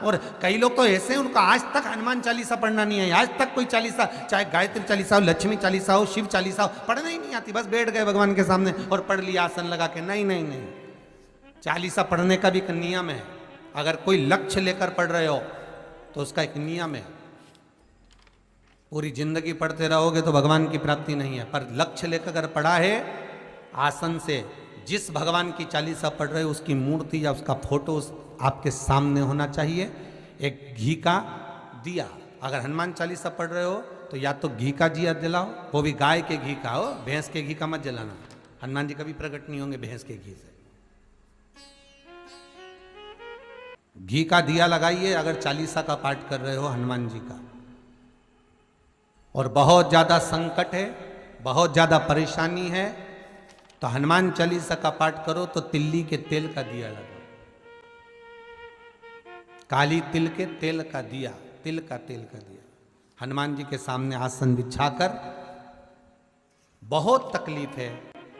और कई लोग तो ऐसे हैं उनका आज तक हनुमान चालीसा पढ़ना नहीं है, आज तक कोई चालीसा, चाहे गायत्री चालीसा हो, लक्ष्मी चालीसा हो, शिव चालीसा हो, पढ़ना ही नहीं आती, बस बैठ गए भगवान के सामने और पढ़ लिया आसन लगा के। नहीं नहीं नहीं, चालीसा पढ़ने का भी एक नियम है। अगर कोई लक्ष्य लेकर पढ़ रहे हो तो उसका एक नियम है। पूरी जिंदगी पढ़ते रहोगे तो भगवान की प्राप्ति नहीं है, पर लक्ष्य लेकर अगर पढ़ा है आसन से, जिस भगवान की चालीसा पढ़ रहे हो उसकी मूर्ति या उसका फोटो आपके सामने होना चाहिए। एक घी का दिया, अगर हनुमान चालीसा पढ़ रहे हो तो या तो घी का दिया जलाओ, वो भी गाय के घी का हो, भैंस के घी का मत जलाना। हनुमान जी कभी प्रकट नहीं होंगे भैंस के घी से। घी का दिया लगाइए अगर चालीसा का पाठ कर रहे हो हनुमान जी का। और बहुत ज्यादा संकट है, बहुत ज्यादा परेशानी है तो हनुमान चालीसा का पाठ करो तो तिल्ली के तेल का दिया लगाओ, काली तिल के तेल का दिया, तिल का तेल का दिया हनुमान जी के सामने आसन बिछाकर। बहुत तकलीफ है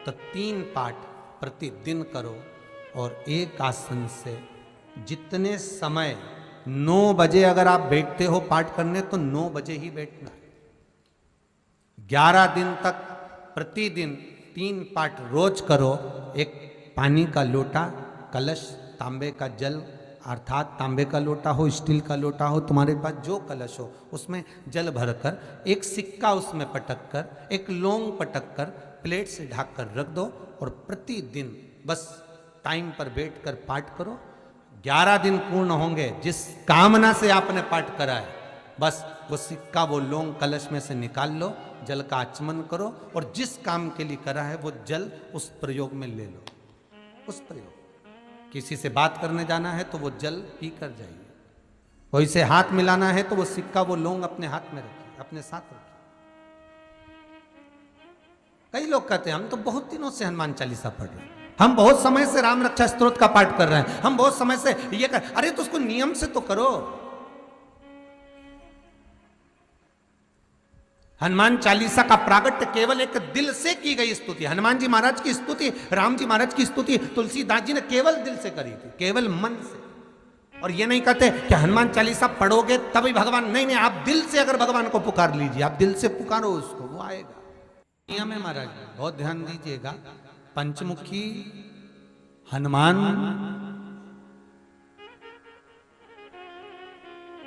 तो 3 पाठ प्रतिदिन करो और एक आसन से जितने समय 9 बजे अगर आप बैठते हो पाठ करने तो 9 बजे ही बैठना है। 11 दिन तक प्रतिदिन 3 पाठ रोज करो। एक पानी का लोटा, कलश, तांबे का जल अर्थात तांबे का लोटा हो, स्टील का लोटा हो, तुम्हारे पास जो कलश हो उसमें जल भरकर एक सिक्का उसमें पटक कर, एक लौंग पटक कर प्लेट से ढक कर रख दो और प्रतिदिन बस टाइम पर बैठकर पाठ करो। 11 दिन पूर्ण होंगे, जिस कामना से आपने पाठ करा है बस वो सिक्का, वो लौंग कलश में से निकाल लो, जल का आचमन करो और जिस काम के लिए करा है वो जल उस प्रयोग में ले लो। उस प्रयोग, किसी से बात करने जाना है तो वो जल पी कर जाइए, कोई से हाथ मिलाना है तो वो सिक्का, वो लौंग अपने हाथ में रखिए, अपने साथ रखिए। कई लोग कहते हैं हम तो बहुत दिनों से हनुमान चालीसा पढ़ रहे हैं, हम बहुत समय से राम रक्षा स्तोत्र का पाठ कर रहे हैं, हम बहुत समय से ये कर। अरे तो उसको नियम से तो करो। हनुमान चालीसा का प्रागट्य केवल एक दिल से की गई स्तुति। हनुमान जी महाराज की स्तुति, राम जी महाराज की स्तुति तुलसीदास जी ने केवल दिल से करी थी, केवल मन से। और ये नहीं कहते कि हनुमान चालीसा पढ़ोगे तभी भगवान, नहीं नहीं, आप दिल से अगर भगवान को पुकार लीजिए, आप दिल से पुकारो उसको, वो आएगा। नियम है महाराज, बहुत ध्यान दीजिएगा। पंचमुखी हनुमान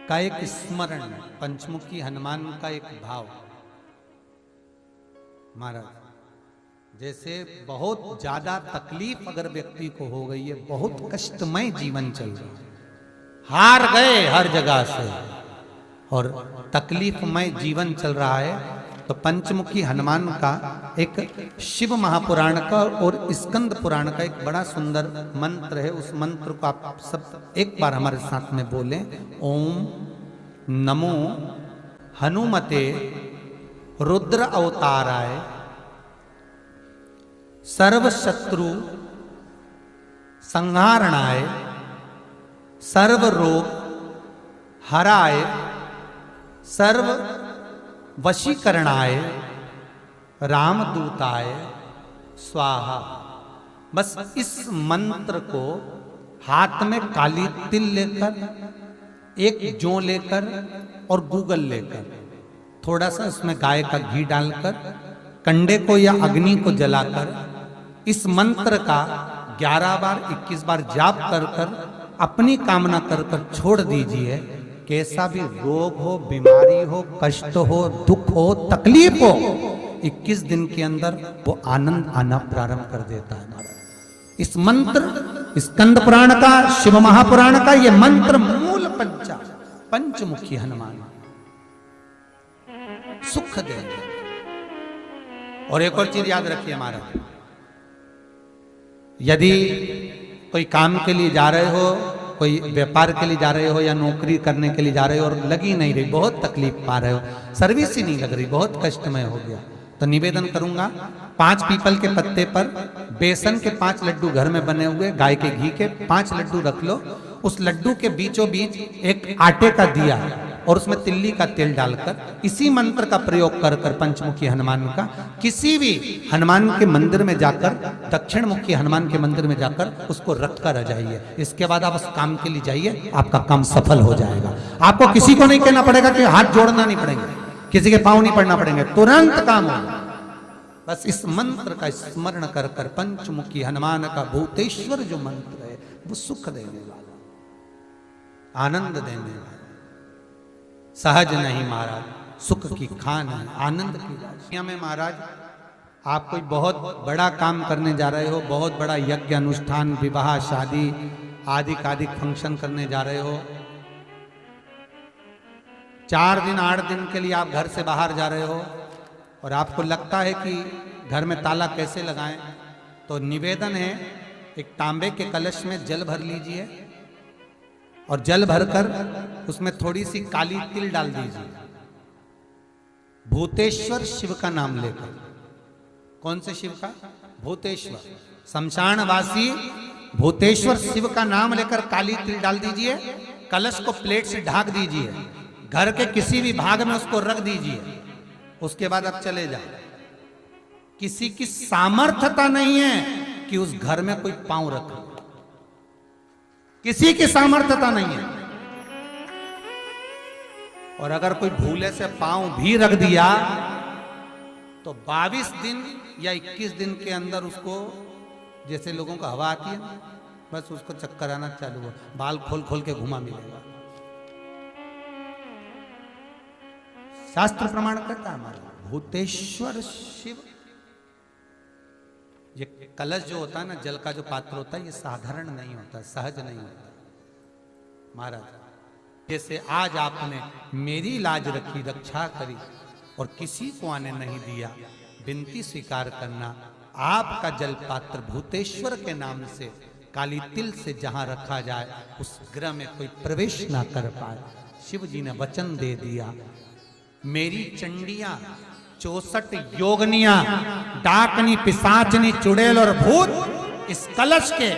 का एक स्मरण, पंचमुखी हनुमान का एक भाव। महाराज जैसे बहुत ज्यादा तकलीफ अगर व्यक्ति को हो गई है, बहुत कष्टमय जीवन चल रहा है, हार गए हर जगह से और तकलीफमय जीवन चल रहा है, तो पंचमुखी हनुमान का एक शिव महापुराण का और स्कंद पुराण का एक बड़ा सुंदर मंत्र है। उस मंत्र को आप सब एक बार हमारे साथ में बोलें। ओम नमो हनुमते रुद्र अवताराय सर्वशत्रु संहारणाय सर्व रोग हराय सर्व वशीकरणाय रामदूताय स्वाहा। बस इस मंत्र को हाथ में काली तिल लेकर, एक जौ लेकर और गूगल लेकर, थोड़ा सा उसमें गाय का घी डालकर, कंडे को या अग्नि को जलाकर इस मंत्र का 11 बार 21 बार जाप कर कर अपनी कामना कर कर छोड़ दीजिए। कैसा भी रोग हो, बीमारी हो, कष्ट हो, दुख हो, तकलीफ हो, 21 दिन के अंदर वो आनंद आना प्रारंभ कर देता है। इस मंत्र स्कंद पुराण का, शिव महापुराण का ये मंत्र मूल पंचमुखी हनुमान सुख देंगे। और एक और चीज याद रखिए हमारा, यदि कोई काम के लिए जा रहे हो, कोई व्यापार के लिए जा रहे हो या नौकरी करने के लिए जा रहे हो और लगी नहीं रही, बहुत तकलीफ पा रहे हो, सर्विस ही नहीं लग रही, बहुत कष्टमय हो गया, तो निवेदन करूंगा 5 पीपल के पत्ते पर बेसन के 5 लड्डू घर में बने हुए, गाय के घी के 5 लड्डू रख लो, उस लड्डू के बीचों बीच एक आटे का दिया और उसमें तिल्ली का तेल डालकर इसी मंत्र का प्रयोग कर कर पंचमुखी हनुमान का किसी भी हनुमान के मंदिर में जाकर, दक्षिण मुखी हनुमान के मंदिर में जाकर उसको रख कर आ जाइए। इसके बाद आप उस काम के लिए जाइए, आपका काम सफल हो जाएगा। आपको किसी को नहीं कहना पड़ेगा कि हाथ जोड़ना नहीं पड़ेंगे, किसी के पांव नहीं पड़ना पड़ेंगे, तुरंत काम होगा। बस इस मंत्र का स्मरण कर कर पंचमुखी हनुमान का भूतेश्वर जो मंत्र है वो सुख देने वाला, आनंद देने वाला, सहज नहीं महाराज, सुख की खान है, आनंद की राशि में। महाराज आप कोई बहुत बड़ा काम करने जा रहे हो, बहुत बड़ा यज्ञ अनुष्ठान, विवाह, शादी आदि फंक्शन करने जा रहे हो, 4 दिन 8 दिन के लिए आप घर से बाहर जा रहे हो और आपको लगता है कि घर में ताला कैसे लगाएं, तो निवेदन है एक तांबे के कलश में जल भर लीजिए और जल भरकर उसमें थोड़ी सी काली तिल डाल दीजिए, भूतेश्वर शिव का नाम लेकर। कौन से शिव का? भूतेश्वर, शमशानवासी भूतेश्वर शिव का नाम लेकर काली तिल डाल दीजिए, कलश को प्लेट से ढक दीजिए, घर के किसी भी भाग में उसको रख दीजिए। उसके बाद आप चले जाओ। किसी की सामर्थ्यता नहीं है कि उस घर में कोई पांव रखे, किसी की सामर्थ्यता नहीं है। और अगर कोई भूले से पांव भी रख दिया तो 22 दिन या 21 दिन के अंदर उसको, जैसे लोगों को हवा आती है ना, बस उसको चक्कर आना चालू हो, बाल खोल खोल के घुमा मिलेगा। शास्त्र प्रमाण करता है हमारा भूतेश्वर शिव। ये कलश जो होता है ना, जल का जो पात्र होता है, ये साधारण नहीं होता, सहज नहीं होता महाराज। जैसे आज आपने मेरी लाज रखी, रक्षा करी और किसी को आने नहीं दिया, विनती स्वीकार करना। आपका जल पात्र भूतेश्वर के नाम से काली तिल से जहां रखा जाए उस गृह में कोई प्रवेश ना कर पाए। शिव जी ने वचन दे दिया, मेरी चंडियां 64 योगनियां, डाकनी, पिशाचनी, चुड़ैल और भूत इस कलश के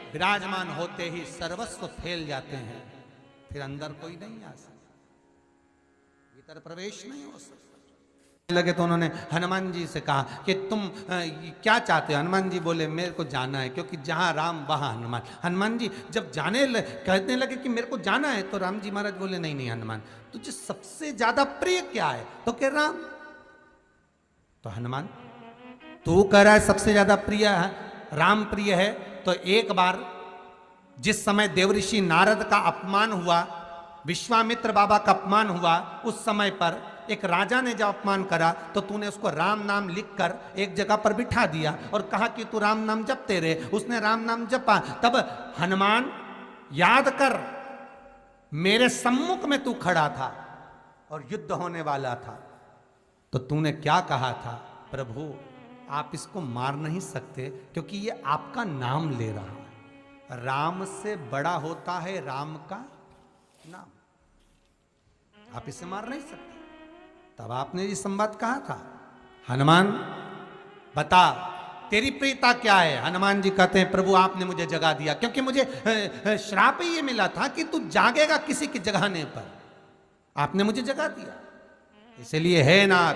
विराजमान होते ही सर्वस्व फैल जाते हैं, फिर अंदर कोई नहीं आ सकता, भीतर प्रवेश नहीं हो सकता। लगे तो उन्होंने हनुमान जी से कहा कि तुम क्या चाहते हो? हनुमान जी बोले मेरे को जाना है, क्योंकि जहां राम वहां हनुमान। हनुमान जी जब कहने लगे कि मेरे को जाना है, तो राम जी महाराज बोले नहीं नहीं हनुमान, तुझे सबसे ज्यादा प्रिय क्या है? तो कह राम। तो हनुमान तू कह रहा है सबसे ज्यादा प्रिय है राम प्रिय है, तो एक बार जिस समय देवऋषि नारद का अपमान हुआ, विश्वामित्र बाबा का अपमान हुआ, उस समय पर एक राजा ने जब अपमान करा तो तूने उसको राम नाम लिखकर एक जगह पर बिठा दिया और कहा कि तू राम नाम जपते रहे। उसने राम नाम जपा। तब हनुमान याद कर, मेरे सम्मुख में तू खड़ा था और युद्ध होने वाला था, तो तूने क्या कहा था? प्रभु आप इसको मार नहीं सकते क्योंकि ये आपका नाम ले रहा है। राम से बड़ा होता है राम का नाम, आप इसे मार नहीं सकते। तब आपने ये संवाद कहा था, हनुमान बता तेरी प्रियता क्या है? हनुमान जी कहते हैं प्रभु आपने मुझे जगा दिया, क्योंकि मुझे श्राप ये मिला था कि तू जागेगा किसी के जगाने पर, आपने मुझे जगा दिया। इसलिए है नाथ,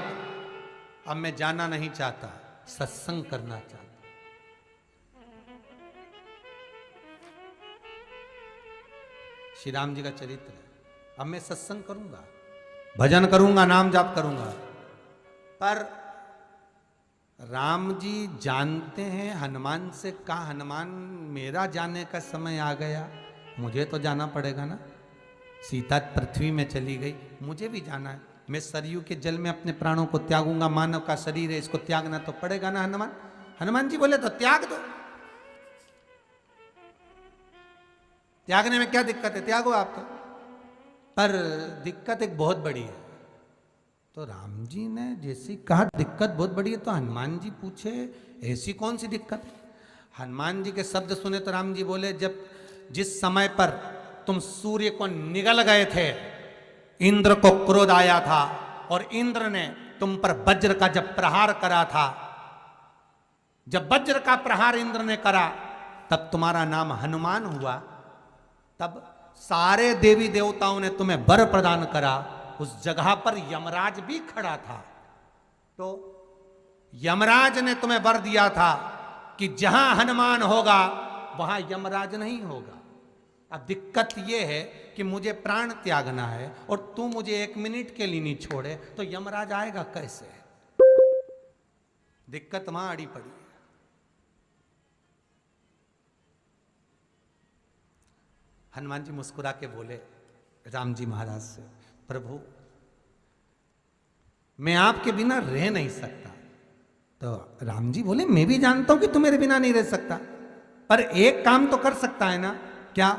अब मैं जाना नहीं चाहता, सत्संग करना चाहता। श्री राम जी का चरित्र है। अब मैं सत्संग करूंगा, भजन करूंगा, नाम जाप करूंगा। पर राम जी जानते हैं हनुमान से कहा, हनुमान मेरा जाने का समय आ गया, मुझे तो जाना पड़ेगा ना। सीता पृथ्वी में चली गई, मुझे भी जाना है। मैं सरयू के जल में अपने प्राणों को त्यागूंगा, मानव का शरीर है, इसको त्यागना तो पड़ेगा ना हनुमान। हनुमान जी बोले तो त्याग दो, त्यागने में क्या दिक्कत है, त्यागो आप तो। पर दिक्कत एक बहुत बड़ी है। तो राम जी ने जैसी कहा दिक्कत बहुत बड़ी है, तो हनुमान जी पूछे ऐसी कौन सी दिक्कत है? हनुमान जी के शब्द सुने तो राम जी बोले, जब जिस समय पर तुम सूर्य को निगल गए थे, इंद्र को क्रोध आया था और इंद्र ने तुम पर वज्र का जब प्रहार करा था, जब वज्र का प्रहार इंद्र ने करा तब तुम्हारा नाम हनुमान हुआ। तब सारे देवी देवताओं ने तुम्हें वर प्रदान करा, उस जगह पर यमराज भी खड़ा था। तो यमराज ने तुम्हें वर दिया था कि जहां हनुमान होगा वहां यमराज नहीं होगा। अब दिक्कत यह है कि मुझे प्राण त्यागना है और तू मुझे 1 मिनट के लिए नहीं छोड़े, तो यमराज आएगा कैसे? दिक्कत वहां अड़ी पड़ी है। हनुमान जी मुस्कुरा के बोले राम जी महाराज से, प्रभु मैं आपके बिना रह नहीं सकता। तो राम जी बोले, मैं भी जानता हूं कि तू मेरे बिना नहीं रह सकता, पर एक काम तो कर सकता है ना। क्या?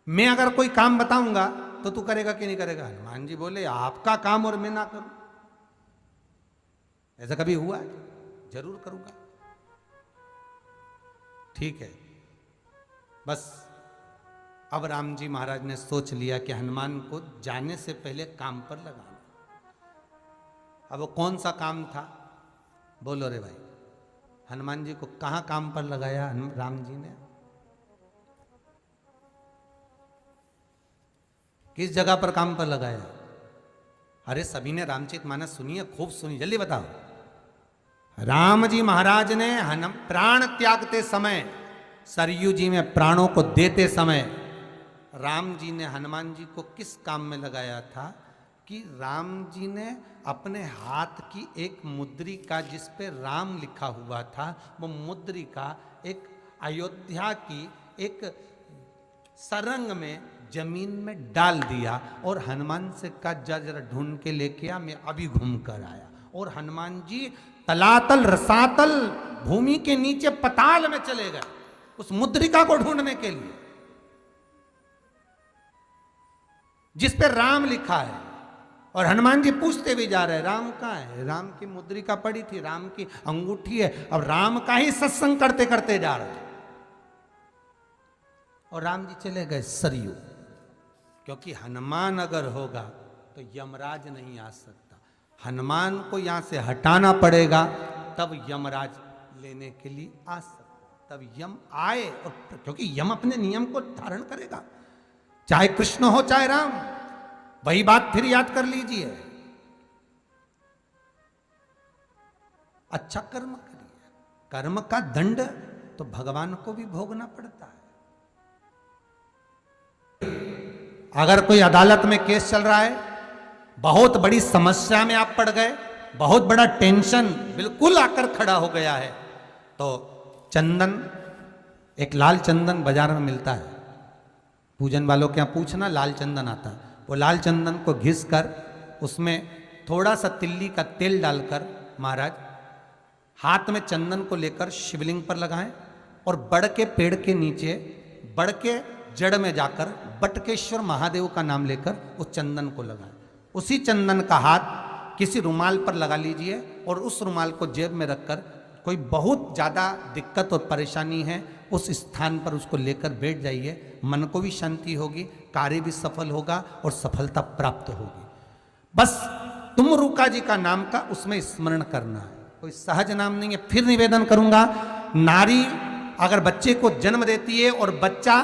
मैं अगर कोई काम बताऊंगा तो तू करेगा कि नहीं करेगा? हनुमान जी बोले, आपका काम और मैं ना करूं, ऐसा कभी हुआ है? जरूर करूंगा। ठीक है। बस अब राम जी महाराज ने सोच लिया कि हनुमान को जाने से पहले काम पर लगाना। अब वो कौन सा काम था? बोलो रे भाई। हनुमान जी को कहां काम पर लगाया राम जी ने? किस जगह पर काम पर लगाया? अरे सभी ने रामचरितमानस सुनी है, खूब सुनी, जल्दी बताओ। राम जी महाराज ने प्राण त्यागते समय, सरयू जी में प्राणों को देते समय, राम जी ने हनुमान जी को किस काम में लगाया था? कि राम जी ने अपने हाथ की एक मुद्रिका जिस पे राम लिखा हुआ था, वो मुद्रिका एक अयोध्या की एक सरंग में जमीन में डाल दिया और हनुमान से कहा जा जरा ढूंढ के लेके आ, मैं अभी घूम कर आया। और हनुमान जी तलातल रसातल भूमि के नीचे पताल में चले गए उस मुद्रिका को ढूंढने के लिए जिस पे राम लिखा है। और हनुमान जी पूछते भी जा रहे, राम कहाँ है? राम की मुद्रिका पड़ी थी, राम की अंगूठी है। अब राम का ही सत्संग करते करते जा रहे। और राम जी चले गए सरयू, क्योंकि हनुमान अगर होगा तो यमराज नहीं आ सकता। हनुमान को यहां से हटाना पड़ेगा, तब यमराज लेने के लिए आ सकता। तब यम आए, और क्योंकि यम अपने नियम को धारण करेगा, चाहे कृष्ण हो चाहे राम। वही बात फिर याद कर लीजिए, अच्छा कर्म करिए, कर्म का दंड तो भगवान को भी भोगना पड़ता है। अगर कोई अदालत में केस चल रहा है, बहुत बड़ी समस्या में आप पड़ गए, बहुत बड़ा टेंशन बिल्कुल आकर खड़ा हो गया है, तो चंदन, एक लाल चंदन बाजार में मिलता है, पूजन वालों के यहाँ पूछना, लाल चंदन आता है। वो लाल चंदन को घिस कर उसमें थोड़ा सा तिल्ली का तेल डालकर महाराज हाथ में चंदन को लेकर शिवलिंग पर लगाएं और बड़ के पेड़ के नीचे, बड़ के जड़ में जाकर बटकेश्वर महादेव का नाम लेकर उस चंदन को लगाएं। उसी चंदन का हाथ किसी रुमाल पर लगा लीजिए और उस रुमाल को जेब में रखकर, कोई बहुत ज़्यादा दिक्कत और परेशानी है उस स्थान पर उसको लेकर बैठ जाइए। मन को भी शांति होगी, कार्य भी सफल होगा और सफलता प्राप्त होगी। बस तुमरुका जी का नाम का उसमें स्मरण करना है, कोई सहज नाम नहीं है। फिर निवेदन करूंगा, नारी अगर बच्चे को जन्म देती है और बच्चा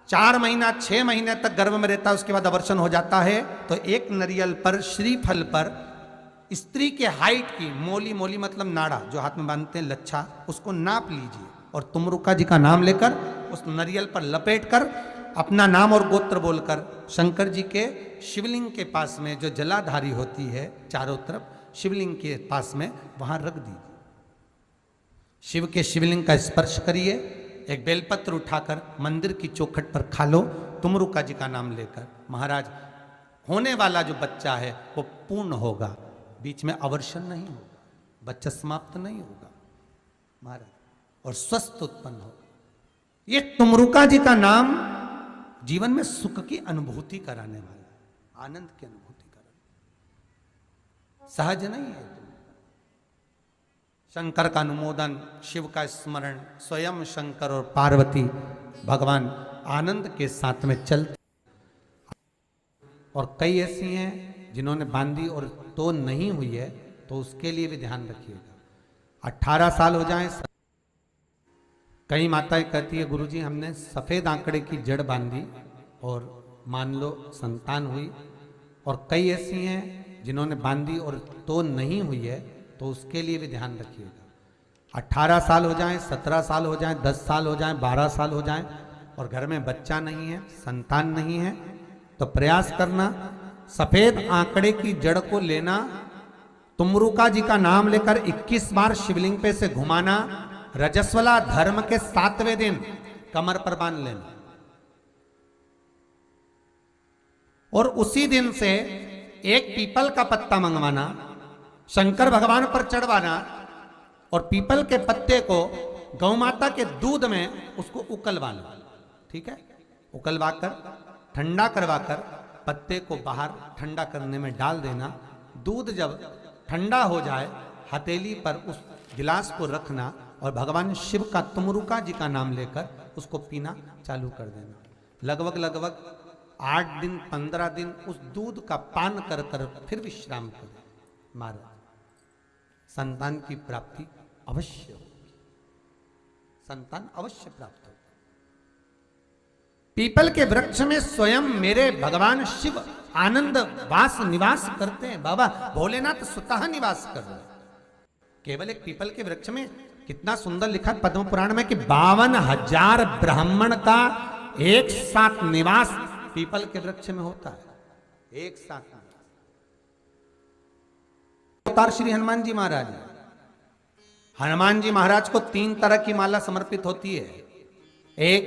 4 महीना 6 महीने तक गर्भ में रहता है, उसके बाद अवर्षण हो जाता है, तो एक नरियल पर, श्रीफल पर स्त्री के हाइट की मोली, मोली मतलब नाड़ा जो हाथ में बांधते हैं, लच्छा, उसको नाप लीजिए और तुमरुका जी का नाम लेकर उस नरियल पर लपेट कर अपना नाम और गोत्र बोलकर शंकर जी के शिवलिंग के पास में जो जलाधारी होती है चारों तरफ, शिवलिंग के पास में वहां रख दीजिए। शिव के शिवलिंग का स्पर्श करिए, एक बेलपत्र उठाकर मंदिर की चौखट पर खा लो, तुमरुका जी का नाम लेकर। महाराज होने वाला जो बच्चा है वो पूर्ण होगा, बीच में अवर्षण नहीं होगा, बच्चा समाप्त नहीं होगा महाराज, और स्वस्थ उत्पन्न होगा। ये तुमरुका जी का नाम जीवन में सुख की अनुभूति कराने वाला, आनंद की अनुभूति कराने, सहज नहीं है। शंकर का अनुमोदन, शिव का स्मरण, स्वयं शंकर और पार्वती भगवान आनंद के साथ में चलते। और कई ऐसी हैं जिन्होंने बांधी और तो नहीं हुई है, तो उसके लिए भी ध्यान रखिएगा। 18 साल हो जाएं, कई माताएं कहती है गुरुजी हमने सफेद आंकड़े की जड़ बांधी और मान लो संतान हुई, और कई ऐसी हैं जिन्होंने बांधी और तो नहीं हुई है, तो उसके लिए भी ध्यान रखिएगा। 18 साल हो जाएं, 17 साल हो जाएं, 10 साल हो जाएं, 12 साल हो जाएं और घर में बच्चा नहीं है, संतान नहीं है, तो प्रयास करना सफेद आंकड़े की जड़ को लेना, तुमरुका जी का नाम लेकर 21 बार शिवलिंग पे से घुमाना, रजस्वला धर्म के 7वें दिन कमर पर बांध लेना और उसी दिन से एक पीपल का पत्ता मंगवाना, शंकर भगवान पर चढ़वाना और पीपल के पत्ते को गौ माता के दूध में उसको उकलवाना। ठीक है, उकलवाकर ठंडा करवाकर पत्ते को बाहर ठंडा करने में डाल देना। दूध जब ठंडा हो जाए हथेली पर उस गिलास को रखना और भगवान शिव का तुमरुका जी का नाम लेकर उसको पीना चालू कर देना। लगभग 8 दिन 15 दिन उस दूध का पान कर कर फिर विश्राम करें। महाराज संतान की प्राप्ति अवश्य होगी, संतान अवश्य प्राप्त होगी। पीपल के वृक्ष में स्वयं मेरे भगवान शिव आनंद वास निवास करते हैं। बाबा भोलेनाथ स्वतः निवास कर रहे हैं केवल एक पीपल के वृक्ष में। कितना सुंदर लिखा पद्म पुराण में कि 52,000 ब्राह्मण का एक साथ निवास पीपल के वृक्ष में होता है, एक साथ। अवतार श्री हनुमान जी महाराज, हनुमान जी महाराज को 3 तरह की माला समर्पित होती है। एक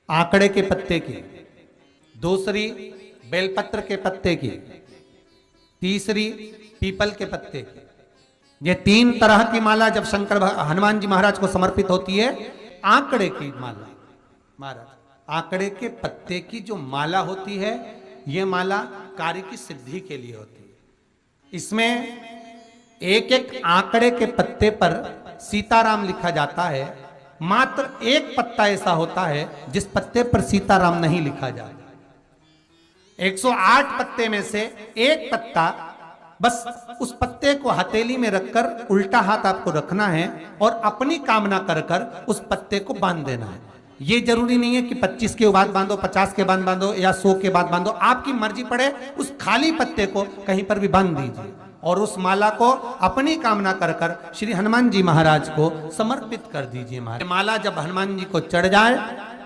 आंकड़े के पत्ते की, दूसरी बेलपत्र के पत्ते की, तीसरी पीपल के पत्ते की। ये 3 तरह की माला जब शंकर हनुमान जी महाराज को समर्पित होती है। आंकड़े की माला, महाराज आंकड़े के पत्ते की जो माला होती है, ये माला कार्य की सिद्धि के लिए होती है। इसमें एक एक आंकड़े के पत्ते पर सीताराम लिखा जाता है। मात्र एक पत्ता ऐसा होता है जिस पत्ते पर सीताराम नहीं लिखा जाता। 108 पत्ते में से एक पत्ता, बस उस पत्ते को हथेली में रखकर उल्टा हाथ आपको रखना है और अपनी कामना कर कर उस पत्ते को बांध देना है। ये जरूरी नहीं है कि 25 के बाद बांधो, 50 के बाद बांधो या 100 के बाद बांधो, आपकी मर्जी पड़े। उस खाली पत्ते को कहीं पर भी बांध दीजिए और उस माला को अपनी कामना कर कर श्री हनुमान जी महाराज को समर्पित कर दीजिए। माला जब हनुमान जी को चढ़ जाए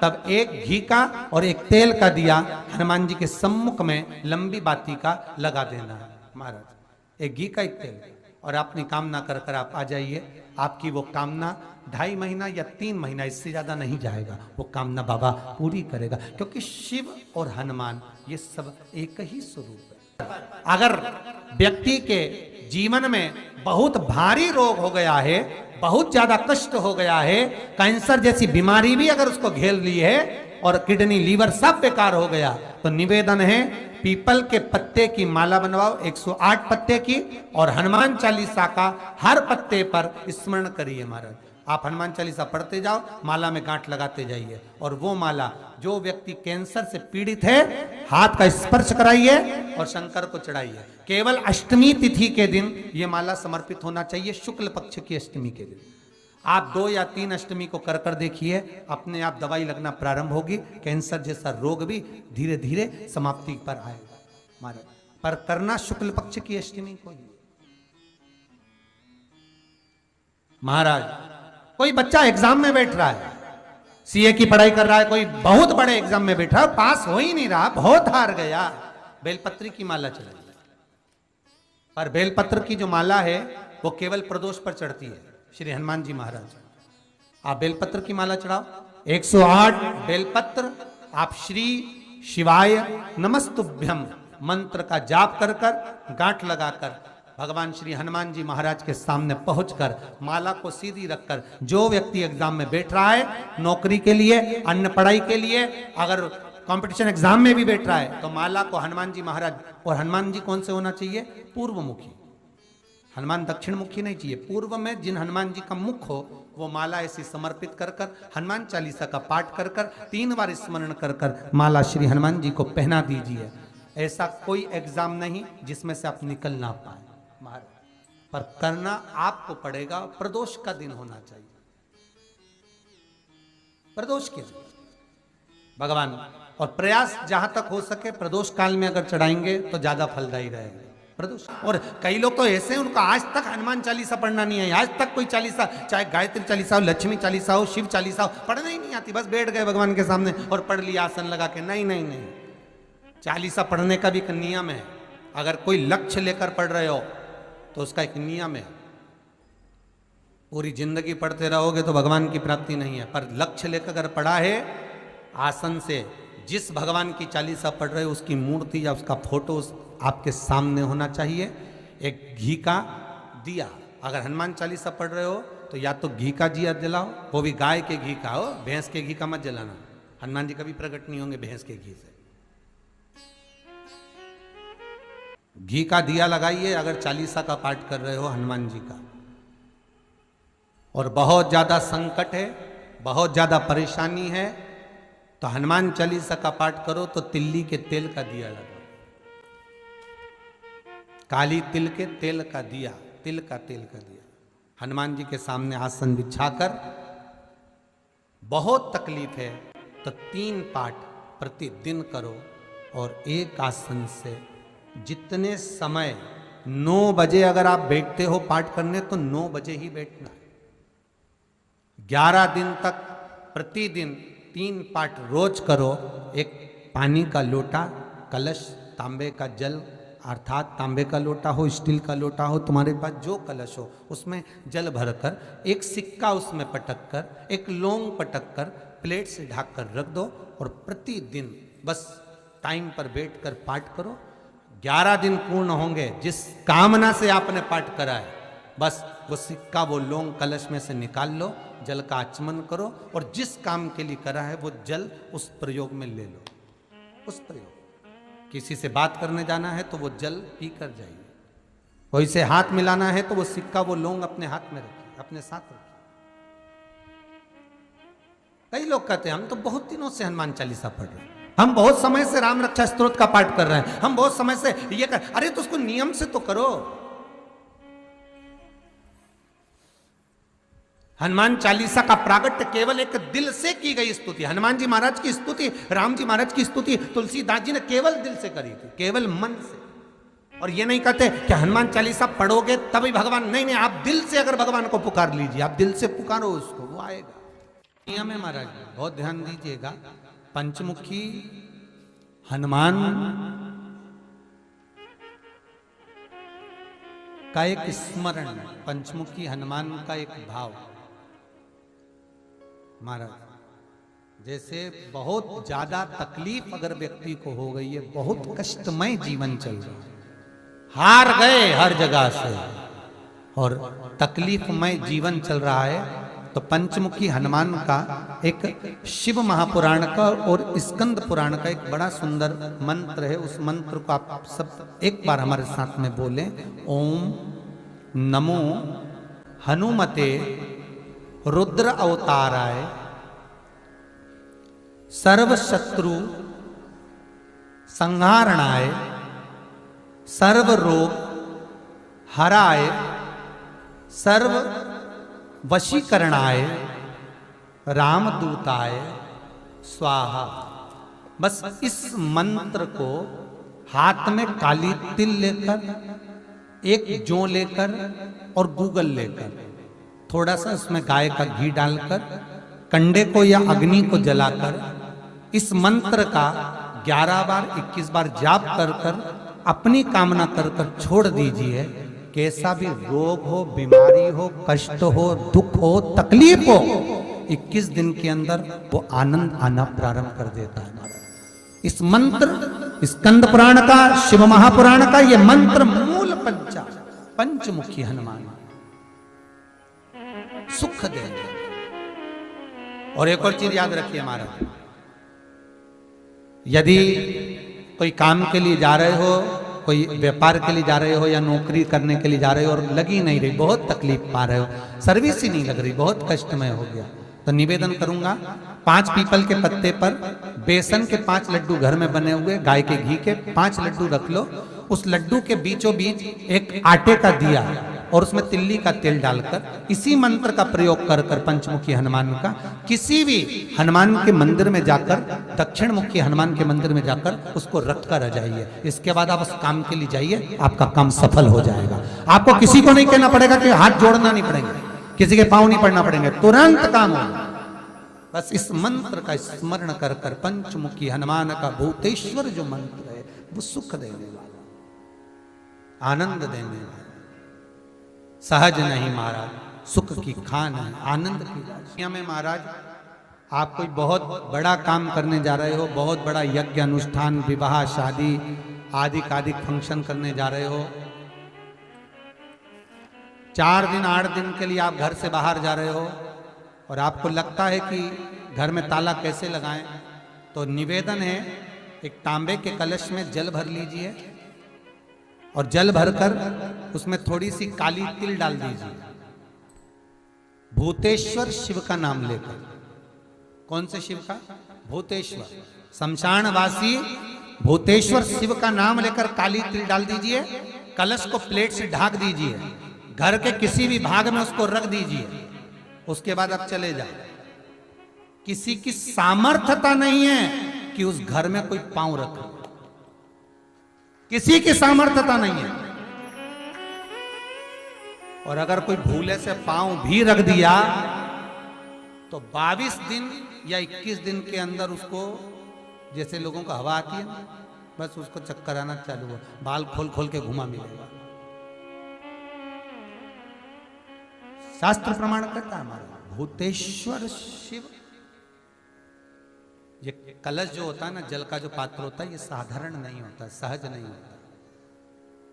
तब एक घी का और एक तेल का दिया हनुमान जी के सम्मुख में लंबी बाती का लगा देना है। महाराज एक घी का, एक तेल, और अपनी कामना कर कर आप आ जाइए। आपकी वो कामना 2.5 महीना या 3 महीना, इससे ज्यादा नहीं जाएगा, वो कामना बाबा पूरी करेगा। क्योंकि शिव और हनुमान ये सब एक ही स्वरूप है। अगर व्यक्ति के जीवन में बहुत भारी रोग हो गया है, बहुत ज्यादा कष्ट हो गया है, कैंसर जैसी बीमारी भी अगर उसको घेर ली है और किडनी लीवर सब बेकार हो गया, तो निवेदन है पीपल के पत्ते की माला बनवाओ, 108 पत्ते की, और हनुमान चालीसा का हर पत्ते पर स्मरण करिए। महाराज आप हनुमान चालीसा पढ़ते जाओ, माला में गांठ लगाते जाइए, और वो माला जो व्यक्ति कैंसर से पीड़ित है हाथ का स्पर्श कराइए और शंकर को चढ़ाइए। केवल अष्टमी तिथि के दिन ये माला समर्पित होना चाहिए, शुक्ल पक्ष की अष्टमी के दिन। आप 2 या 3 अष्टमी को कर कर देखिए, अपने आप दवाई लगना प्रारंभ होगी। कैंसर जैसा रोग भी धीरे धीरे समाप्ति पर आएगा। महाराज पर करना शुक्ल पक्ष की अष्टमी को ही। महाराज कोई बच्चा एग्जाम में बैठ रहा है, सीए की पढ़ाई कर रहा है, कोई बहुत बड़े एग्जाम में बैठा, पास हो ही नहीं रहा, बहुत हार गया, बेलपत्र की माला चढ़ाई। पर बेलपत्र की जो माला है वो केवल प्रदोष पर चढ़ती है। श्री हनुमान जी महाराज आप बेलपत्र की माला चढ़ाओ, 108 बेलपत्र आप श्री शिवाय नमस्तुभ्यम मंत्र का जाप कर कर गांठ लगाकर भगवान श्री हनुमान जी महाराज के सामने पहुंचकर माला को सीधी रखकर, जो व्यक्ति एग्जाम में बैठ रहा है, नौकरी के लिए, अन्य पढ़ाई के लिए, अगर कंपटीशन एग्जाम में भी बैठ रहा है, तो माला को हनुमान जी महाराज, और हनुमान जी कौन से होना चाहिए? पूर्वमुखी। हनुमान दक्षिण मुखी नहीं चाहिए, पूर्व में जिन हनुमान जी का मुख हो वो माला ऐसी समर्पित कर कर हनुमान चालीसा का पाठ कर कर 3 बार स्मरण कर कर माला श्री हनुमान जी को पहना दीजिए। ऐसा कोई एग्जाम नहीं जिसमें से आप निकल ना पाए महाराज, पर करना आपको पड़ेगा। प्रदोष का दिन होना चाहिए। प्रदोष के भगवान, और प्रयास जहां तक हो सके प्रदोष काल में अगर चढ़ाएंगे तो ज्यादा फलदायी रहेगा प्रदोष। और कई लोग तो ऐसे हैं उनको आज तक हनुमान चालीसा पढ़ना नहीं है, आज तक कोई चालीसा, चाहे गायत्री चालीसा हो, लक्ष्मी चालीसा हो, शिव चालीसा हो, पढ़ना ही नहीं आती, बस बैठ गए भगवान के सामने और पढ़ लिया आसन लगा के। नहीं नहीं नहीं, चालीसा पढ़ने का भी एक नियम है। अगर कोई लक्ष्य लेकर पढ़ रहे हो तो उसका एक नियम है। पूरी जिंदगी पढ़ते रहोगे तो भगवान की प्राप्ति नहीं है, पर लक्ष्य लेकर अगर पढ़ा है आसन से, जिस भगवान की चालीसा पढ़ रहे हो उसकी मूर्ति या उसका फोटो आपके सामने होना चाहिए। एक घी का दिया, अगर हनुमान चालीसा पढ़ रहे हो तो या तो घी का दिया जलाओ, वो भी गाय के घी का हो, भैंस के घी का मत जलाना। हनुमान जी कभी प्रकट नहीं होंगे भैंस के घी से। घी का दिया लगाइए अगर चालीसा का पाठ कर रहे हो हनुमान जी का। और बहुत ज्यादा संकट है, बहुत ज्यादा परेशानी है तो हनुमान चालीसा का पाठ करो तो तिल्ली के तेल का दिया लगाओ, काली तिल के तेल का दिया, तिल का तेल का दिया हनुमान जी के सामने आसन बिछाकर। बहुत तकलीफ है तो 3 पाठ प्रतिदिन करो और एक आसन से जितने समय 9 बजे अगर आप बैठते हो पाठ करने तो 9 बजे ही बैठना है। 11 दिन तक प्रतिदिन 3 पाठ रोज करो। एक पानी का लोटा, कलश, तांबे का जल, अर्थात तांबे का लोटा हो, स्टील का लोटा हो, तुम्हारे पास जो कलश हो उसमें जल भरकर, एक सिक्का उसमें पटक कर, एक लौंग पटक कर प्लेट से ढक कर रख दो और प्रतिदिन बस टाइम पर बैठकर पाठ करो। 11 दिन पूर्ण होंगे, जिस कामना से आपने पाठ करा है बस वो सिक्का, वो लौंग कलश में से निकाल लो, जल का आचमन करो और जिस काम के लिए करा है वो जल उस प्रयोग में ले लो। उस प्रयोग, किसी से बात करने जाना है तो वो जल पी कर जाइए, कोई से हाथ मिलाना है तो वो सिक्का, वो लौंग अपने हाथ में रखिए, अपने साथ रखिए। कई लोग कहते हैं हम तो बहुत दिनों से हनुमान चालीसा पढ़ रहे हैं, हम बहुत समय से राम रक्षा स्तोत्र का पाठ कर रहे हैं, हम बहुत समय से ये कर। अरे तो उसको नियम से तो करो। हनुमान चालीसा का प्रागट्य केवल एक दिल से की गई स्तुति। हनुमान जी महाराज की स्तुति, राम जी महाराज की स्तुति तुलसीदास जी ने केवल दिल से करी थी, केवल मन से। और ये नहीं कहते कि हनुमान चालीसा पढ़ोगे तभी भगवान, नहीं नहीं, आप दिल से अगर भगवान को पुकार लीजिए, आप दिल से पुकारो उसको, वो आएगा। नियम है महाराज, बहुत ध्यान दीजिएगा। पंचमुखी हनुमान का एक स्मरण, पंचमुखी हनुमान का एक भाव। महाराज जैसे बहुत ज्यादा तकलीफ अगर व्यक्ति को हो गई है, बहुत कष्टमय जीवन चल रहा है, हार गए हर जगह से और तकलीफमय जीवन चल रहा है, तो पंचमुखी हनुमान का एक शिव महापुराण का और स्कंद पुराण का एक बड़ा सुंदर मंत्र है। उस मंत्र को आप सब एक बार हमारे साथ में बोलें। ओम नमो हनुमते रुद्र अवताराय सर्व शत्रु संहारणाय सर्व रोग हराय सर्व वशीकरणाय रामदूताय स्वाहा। बस इस मंत्र को हाथ में काली तिल लेकर, एक जौ लेकर और गूगल लेकर, थोड़ा सा उसमें गाय का घी डालकर, कंडे को या अग्नि को जलाकर इस मंत्र का 11 बार 21 बार जाप कर कर अपनी कामना कर कर छोड़ दीजिए। कैसा भी रोग हो, बीमारी हो, कष्ट हो, दुख हो, तकलीफ हो, 21 दिन के अंदर वो आनंद आना प्रारंभ कर देता है। इस मंत्र, स्कंद पुराण का, शिव महापुराण का ये मंत्र मूल पंचमुखी हनुमान सुख देंगे। और एक और चीज याद रखिए महाराज, यदि कोई काम के लिए जा रहे हो, कोई व्यापार के लिए जा रहे हो या नौकरी करने के लिए जा रहे हो और लगी नहीं रही, बहुत तकलीफ पा रहे हो, सर्विस ही नहीं लग रही, बहुत कष्टमय हो गया, तो निवेदन करूंगा 5 पीपल के पत्ते पर बेसन के 5 लड्डू घर में बने हुए, गाय के घी के 5 लड्डू रख लो। उस लड्डू के बीचों बीच एक आटे का दिया और उसमें तिल्ली का तेल डालकर इसी मंत्र का प्रयोग कर कर पंचमुखी हनुमान का किसी भी हनुमान के मंदिर में जाकर, दक्षिण मुखी हनुमान के मंदिर में जाकर उसको रख कर आ जाइए। इसके बाद आप उस काम के लिए जाइए, आपका काम सफल हो जाएगा। आपको किसी को नहीं कहना पड़ेगा कि हाथ जोड़ना नहीं पड़ेंगे, किसी के पांव नहीं पड़ना पड़ेंगे, तुरंत काम होगा। बस इस मंत्र का स्मरण कर कर पंचमुखी हनुमान का भूतेश्वर जो मंत्र है वो सुख देने वाला, आनंद देने वाला, सहज नहीं महाराज, सुख की खान है, आनंद की दुनिया में। महाराज आप कोई बहुत बड़ा काम करने जा रहे हो, बहुत बड़ा यज्ञ अनुष्ठान, विवाह, शादी आदि आदि फंक्शन करने जा रहे हो, 4 दिन 8 दिन के लिए आप घर से बाहर जा रहे हो और आपको लगता है कि घर में ताला कैसे लगाएं, तो निवेदन है एक तांबे के कलश में जल भर लीजिए और जल भरकर उसमें थोड़ी सी काली तिल डाल दीजिए, भूतेश्वर शिव का नाम लेकर। कौन से शिव का? भूतेश्वर, शमशानवासी भूतेश्वर शिव का नाम लेकर काली तिल डाल दीजिए, कलश को प्लेट से ढक दीजिए, घर के किसी भी भाग में उसको रख दीजिए। उसके बाद आप चले जाए। किसी की सामर्थ्यता नहीं है कि उस घर में कोई पांव रखे, किसी की सामर्थ्यता नहीं है। और अगर कोई भूले से पांव भी रख दिया तो 22 दिन या 21 दिन के अंदर उसको, जैसे लोगों को हवा आती है ना, बस उसको चक्कर आना चालू हो, बाल खोल खोल के घुमा मिलेगा। शास्त्र प्रमाण करता है हमारा भूतेश्वर शिव। ये कलश जो होता है ना, जल का जो पात्र होता है, ये साधारण नहीं होता, सहज नहीं होता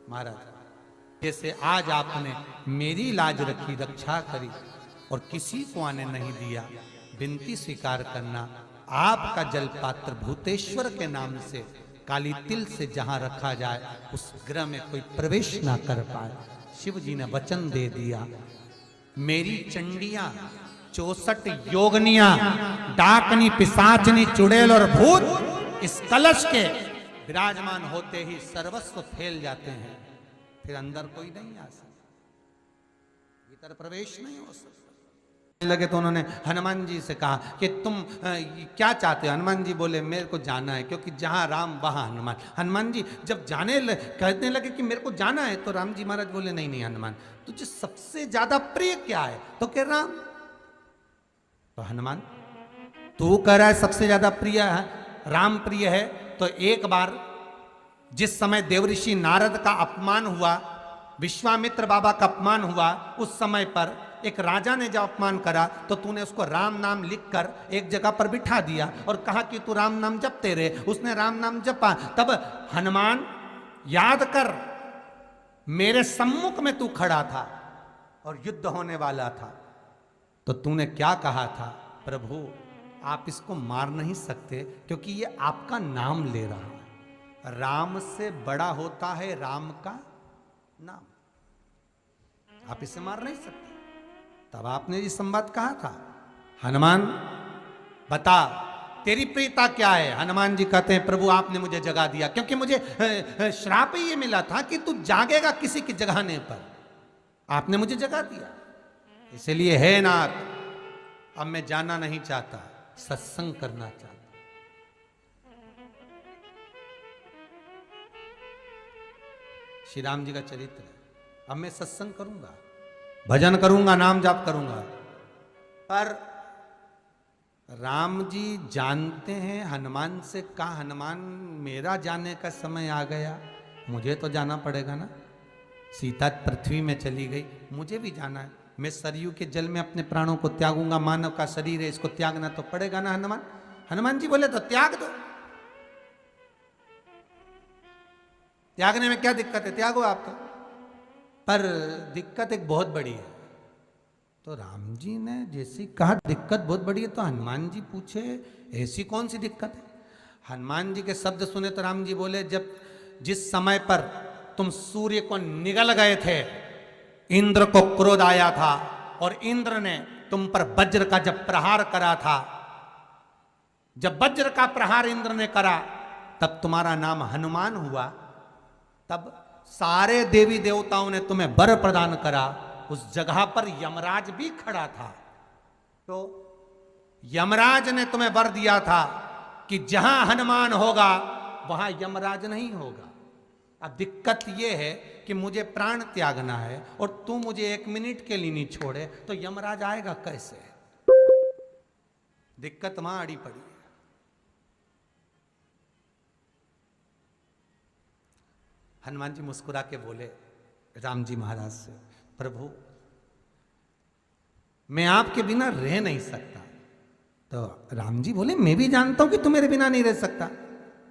महाराज। जैसे आज आपने मेरी लाज रखी, रक्षा करी और किसी को आने नहीं दिया, विनती स्वीकार करना। आपका जल पात्र भूतेश्वर के नाम से काली तिल से जहां रखा जाए उस गृह में कोई प्रवेश ना कर पाए। शिव जी ने वचन दे दिया, मेरी चंडियां 64 योगनियां, डाकनी, पिशाचनी, चुड़ैल और भूत इस कलश के विराजमान होते ही सर्वस्व फैल जाते हैं, फिर अंदर कोई नहीं आ सकता, भीतर प्रवेश नहीं हो सकता। लगे तो उन्होंने हनुमान जी से कहा कि तुम क्या चाहते हो? हनुमान जी बोले मेरे को जाना है, क्योंकि जहां राम वहां हनुमान। हनुमान जी जब कहने लगे कि मेरे को जाना है, तो राम जी महाराज बोले नहीं नहीं हनुमान, तुझे सबसे ज्यादा प्रिय क्या है? तो कह राम। तो हनुमान तू कह रहा है सबसे ज्यादा प्रिय है, राम प्रिय है, तो एक बार जिस समय देवऋषि नारद का अपमान हुआ, विश्वामित्र बाबा का अपमान हुआ, उस समय पर एक राजा ने जब अपमान करा तो तूने उसको राम नाम लिखकर एक जगह पर बिठा दिया और कहा कि तू राम नाम जपते रहे। उसने राम नाम जपा। तब हनुमान याद कर, मेरे सम्मुख में तू खड़ा था और युद्ध होने वाला था, तो तूने क्या कहा था? प्रभु आप इसको मार नहीं सकते क्योंकि ये आपका नाम ले रहा है। राम से बड़ा होता है राम का नाम, आप इसे मार नहीं सकते। तब आपने ये संवाद कहा था, हनुमान बता तेरी प्रियता क्या है? हनुमान जी कहते हैं प्रभु आपने मुझे जगा दिया, क्योंकि मुझे श्राप ये मिला था कि तू जागेगा किसी की जगाने पर, आपने मुझे जगा दिया। इसलिए है नाथ, अब मैं जाना नहीं चाहता, सत्संग करना चाहता। श्री राम जी का चरित्र है। अब मैं सत्संग करूंगा, भजन करूंगा, नाम जाप करूंगा। पर राम जी जानते हैं, हनुमान से कहा हनुमान मेरा जाने का समय आ गया, मुझे तो जाना पड़ेगा ना। सीता पृथ्वी में चली गई, मुझे भी जाना है। मैं सरयू के जल में अपने प्राणों को त्यागूंगा, मानव का शरीर है, इसको त्यागना तो पड़ेगा ना हनुमान। हनुमान जी बोले तो त्याग दो, त्यागने में क्या दिक्कत है, त्यागो आप तो। पर दिक्कत एक बहुत बड़ी है। तो राम जी ने जैसी कहा दिक्कत बहुत बड़ी है, तो हनुमान जी पूछे ऐसी कौन सी दिक्कत है? हनुमान जी के शब्द सुने तो राम जी बोले, जब जिस समय पर तुम सूर्य को निगल गए थे, इंद्र को क्रोध आया था और इंद्र ने तुम पर वज्र का जब प्रहार करा था, जब वज्र का प्रहार इंद्र ने करा तब तुम्हारा नाम हनुमान हुआ। तब सारे देवी देवताओं ने तुम्हें वर प्रदान करा, उस जगह पर यमराज भी खड़ा था। तो यमराज ने तुम्हें वर दिया था कि जहां हनुमान होगा वहां यमराज नहीं होगा। अब दिक्कत यह है कि मुझे प्राण त्यागना है और तू मुझे 1 मिनट के लिए नहीं छोड़े, तो यमराज आएगा कैसे? दिक्कत वहां अड़ी पड़ी है। हनुमान जी मुस्कुरा के बोले राम जी महाराज से, प्रभु मैं आपके बिना रह नहीं सकता। तो राम जी बोले, मैं भी जानता हूं कि तू मेरे बिना नहीं रह सकता,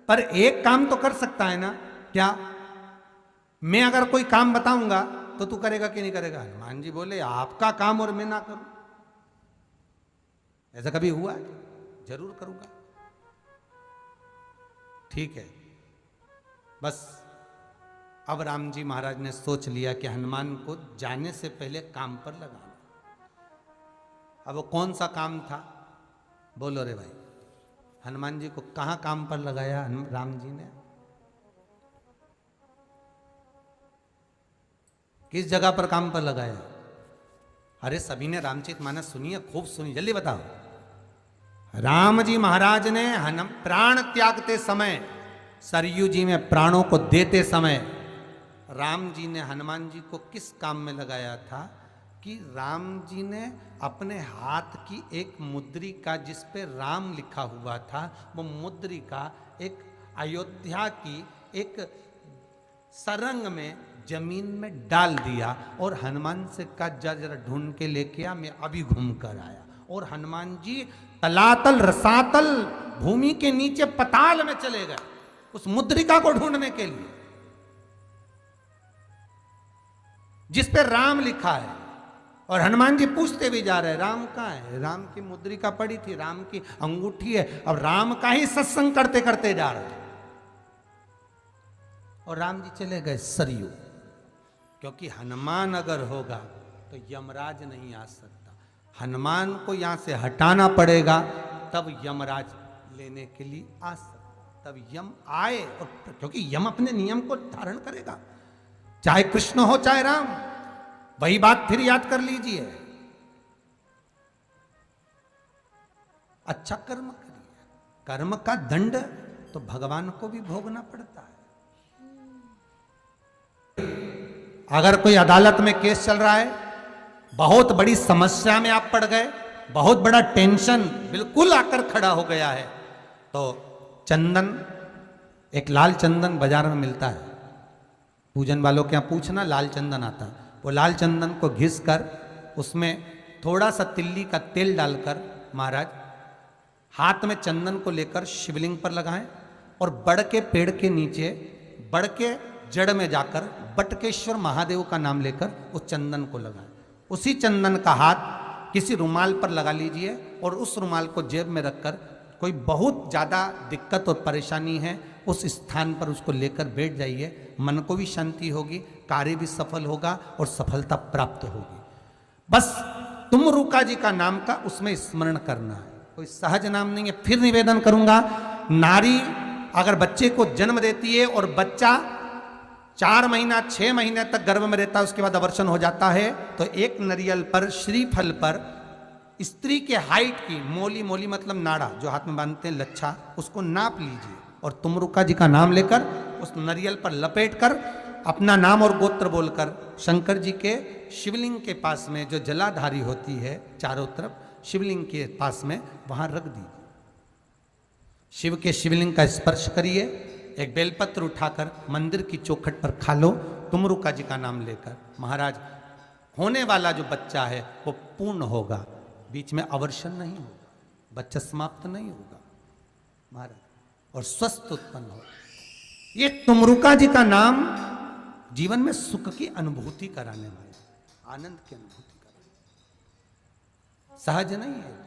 पर एक काम तो कर सकता है ना। क्या? मैं अगर कोई काम बताऊंगा तो तू करेगा कि नहीं करेगा? हनुमान जी बोले, आपका काम और मैं ना करूं, ऐसा कभी हुआ है? जरूर करूंगा। ठीक है। बस अब राम जी महाराज ने सोच लिया कि हनुमान को जाने से पहले काम पर लगाना। अब वो कौन सा काम था? बोलो रे भाई। हनुमान जी को कहां काम पर लगाया राम जी ने? किस जगह पर काम पर लगाया? अरे सभी ने रामचरितमानस सुनी है, खूब सुनी, जल्दी बताओ। राम जी महाराज ने प्राण त्यागते समय, सरयू जी में प्राणों को देते समय, राम जी ने हनुमान जी को किस काम में लगाया था? कि राम जी ने अपने हाथ की एक मुद्रिका जिस पे राम लिखा हुआ था, वो मुद्रिका एक अयोध्या की एक सरंग में जमीन में डाल दिया और हनुमान से कहा जा जरा ढूंढ के लेके आ, मैं अभी घूम कर आया। और हनुमान जी तलातल रसातल भूमि के नीचे पताल में चले गए उस मुद्रिका को ढूंढने के लिए जिस पे राम लिखा है। और हनुमान जी पूछते भी जा रहे, राम कहाँ है? राम की मुद्रिका पड़ी थी, राम की अंगूठी है। अब राम का ही सत्संग करते करते जा रहे हैं और राम जी चले गए सरयू, क्योंकि हनुमान अगर होगा तो यमराज नहीं आ सकता। हनुमान को यहां से हटाना पड़ेगा, तब यमराज लेने के लिए आ सकता, तब यम आए। और क्योंकि यम अपने नियम को धारण करेगा, चाहे कृष्ण हो चाहे राम। वही बात फिर याद कर लीजिए, अच्छा कर्म करिए, कर्म का दंड तो भगवान को भी भोगना पड़ता है। अगर कोई अदालत में केस चल रहा है, बहुत बड़ी समस्या में आप पड़ गए, बहुत बड़ा टेंशन बिल्कुल आकर खड़ा हो गया है, तो चंदन, एक लाल चंदन बाजार में मिलता है, पूजन वालों के यहाँ पूछना, लाल चंदन आता है। वो लाल चंदन को घिस कर उसमें थोड़ा सा तिल्ली का तेल डालकर महाराज हाथ में चंदन को लेकर शिवलिंग पर लगाएं और बड़ के पेड़ के नीचे, बड़ के जड़ में जाकर बटकेश्वर महादेव का नाम लेकर उस चंदन को लगाएं। उसी चंदन का हाथ किसी रुमाल पर लगा लीजिए और उस रुमाल को जेब में रखकर, कोई बहुत ज़्यादा दिक्कत और परेशानी है उस स्थान पर उसको लेकर बैठ जाइए। मन को भी शांति होगी, कार्य भी सफल होगा और सफलता प्राप्त होगी। बस तुम रुका जी का नाम का उसमें स्मरण करना है, कोई सहज नाम नहीं है। फिर निवेदन करूंगा, नारी अगर बच्चे को जन्म देती है और बच्चा 4 महीना 6 महीने तक गर्भ में रहता है, उसके बाद अवर्षण हो जाता है, तो एक नरियल पर, श्रीफल पर स्त्री के हाइट की मोली, मोली मतलब नाड़ा जो हाथ में बांधते हैं, लच्छा, उसको नाप लीजिए और तुमरुका जी का नाम लेकर उस नरियल पर लपेट कर अपना नाम और गोत्र बोलकर शंकर जी के शिवलिंग के पास में जो जलाधारी होती है चारों तरफ, शिवलिंग के पास में वहां रख दीजिए। शिव के शिवलिंग का स्पर्श करिए, एक बेलपत्र उठाकर मंदिर की चौखट पर खा लो, तुमरुका जी का नाम लेकर। महाराज होने वाला जो बच्चा है वो पूर्ण होगा, बीच में अवर्षण नहीं होगा, बच्चा समाप्त नहीं होगा महाराज, और स्वस्थ उत्पन्न होगा। ये तुमरुका जी का नाम जीवन में सुख की अनुभूति कराने वाला, आनंद की अनुभूति कराने, सहज नहीं है।